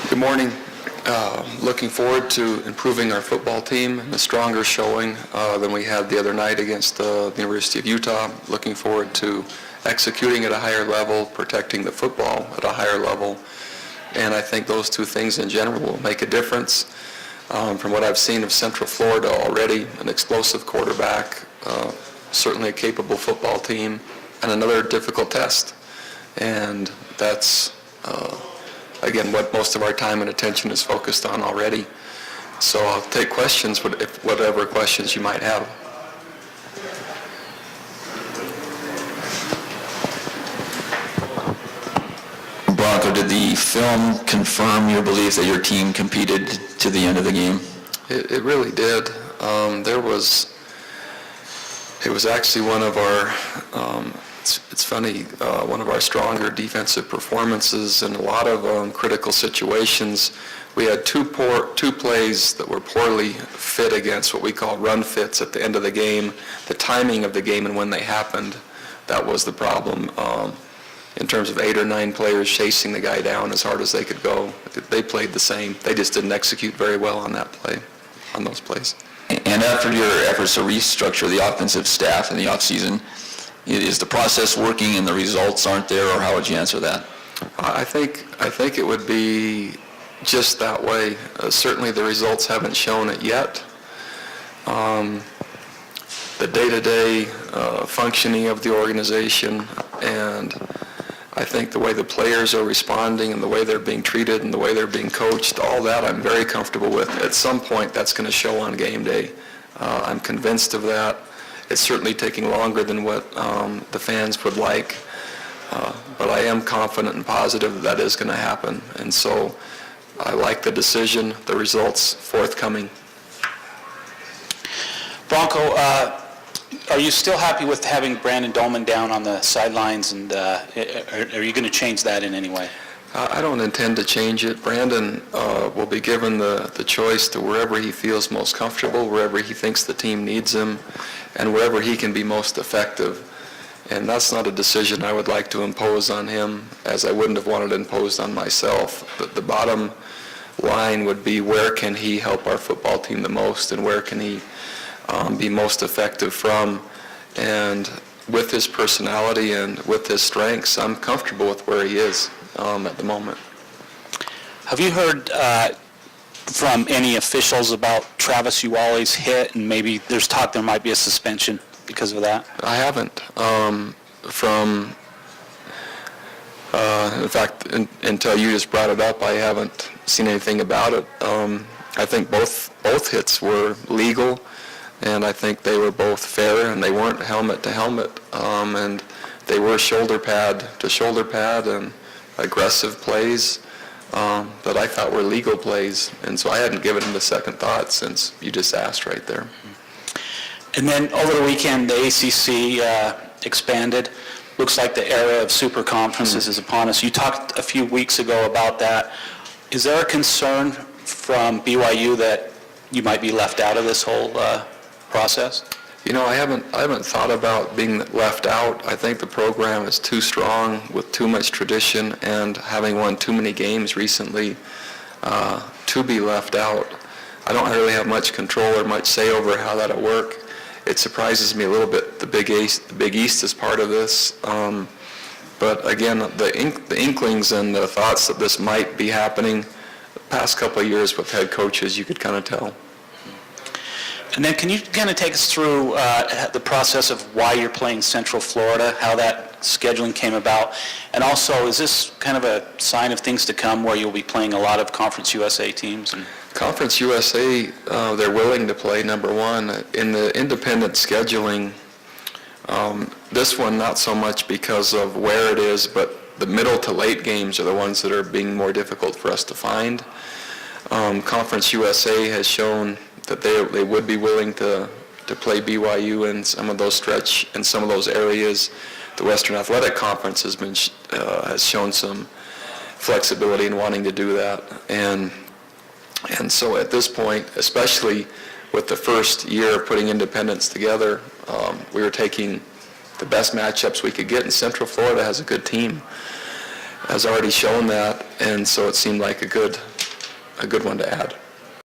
Good morning. Looking forward to improving our football team and a stronger showing than we had the other night against the University of Utah. Looking forward to executing at a higher level, protecting the football at a higher level. And I think those two things in general will make a difference. From what I've seen of Central Florida already, an explosive quarterback, certainly a capable football team, and another difficult test. And that's again, what most of our time and attention is focused on already. So I'll take questions, whatever questions you might have. Bronco, did the film confirm your belief that your team competed to the end of the game? It really did. It was actually one of our, it's funny, one of our stronger defensive performances in a lot of critical situations. We had two plays that were poorly fit against what we call run fits at the end of the game. The timing of the game and when they happened, that was the problem. In terms of 8 or 9 players chasing the guy down as hard as they could go, they played the same. They just didn't execute very well on that play, on those plays. And after your efforts to restructure the offensive staff in the offseason, is the process working and the results aren't there, or how would you answer that? I think it would be just that way. Certainly the results haven't shown it yet. The day-to-day functioning of the organization, and I think the way the players are responding and the way they're being treated and the way they're being coached, all that I'm very comfortable with. At some point that's going to show on game day. I'm convinced of that. It's certainly taking longer than what the fans would like, but I am confident and positive that is going to happen. And so I like the decision, the results forthcoming. Bronco, are you still happy with having Brandon Dolman down on the sidelines, and are you going to change that in any way? I don't intend to change it. Brandon will be given the choice to wherever he feels most comfortable, wherever he thinks the team needs him, and wherever he can be most effective. And that's not a decision I would like to impose on him, as I wouldn't have wanted it imposed on myself. But the bottom line would be, where can he help our football team the most, and where can he be most effective from? And with his personality and with his strengths, I'm comfortable with where he is at the moment. Have you heard from any officials about Travis Uwali's hit, and maybe there's talk there might be a suspension because of that? I haven't. In fact, until you just brought it up, I haven't seen anything about it. I think both hits were legal, and I think they were both fair, and they weren't helmet to helmet, and they were shoulder pad to shoulder pad and aggressive plays that I thought were legal plays, and so I hadn't given them a second thought since you just asked right there. And then over the weekend, the ACC expanded. Looks like the era of super conferences is upon us. You talked a few weeks ago about that. Is there a concern from BYU that you might be left out of this whole process? You know, I haven't thought about being left out. I think the program is too strong with too much tradition and having won too many games recently to be left out. I don't really have much control or much say over how that'll work. It surprises me a little bit. The Big East is part of this. But again, the inklings and the thoughts that this might be happening the past couple of years with head coaches, you could kind of tell. And then can you kind of take us through the process of why you're playing Central Florida, how that scheduling came about, and also is this kind of a sign of things to come where you'll be playing a lot of Conference USA teams? Conference USA, they're willing to play, number one. In the independent scheduling, this one not so much because of where it is, but the middle to late games are the ones that are being more difficult for us to find. Conference USA has shown that they would be willing to play BYU in some of those stretch, in some of those areas. The Western Athletic Conference has shown some flexibility in wanting to do that. And so at this point, especially with the first year of putting independents together, we were taking the best matchups we could get, and Central Florida has a good team, has already shown that, and so it seemed like a good a good one to add.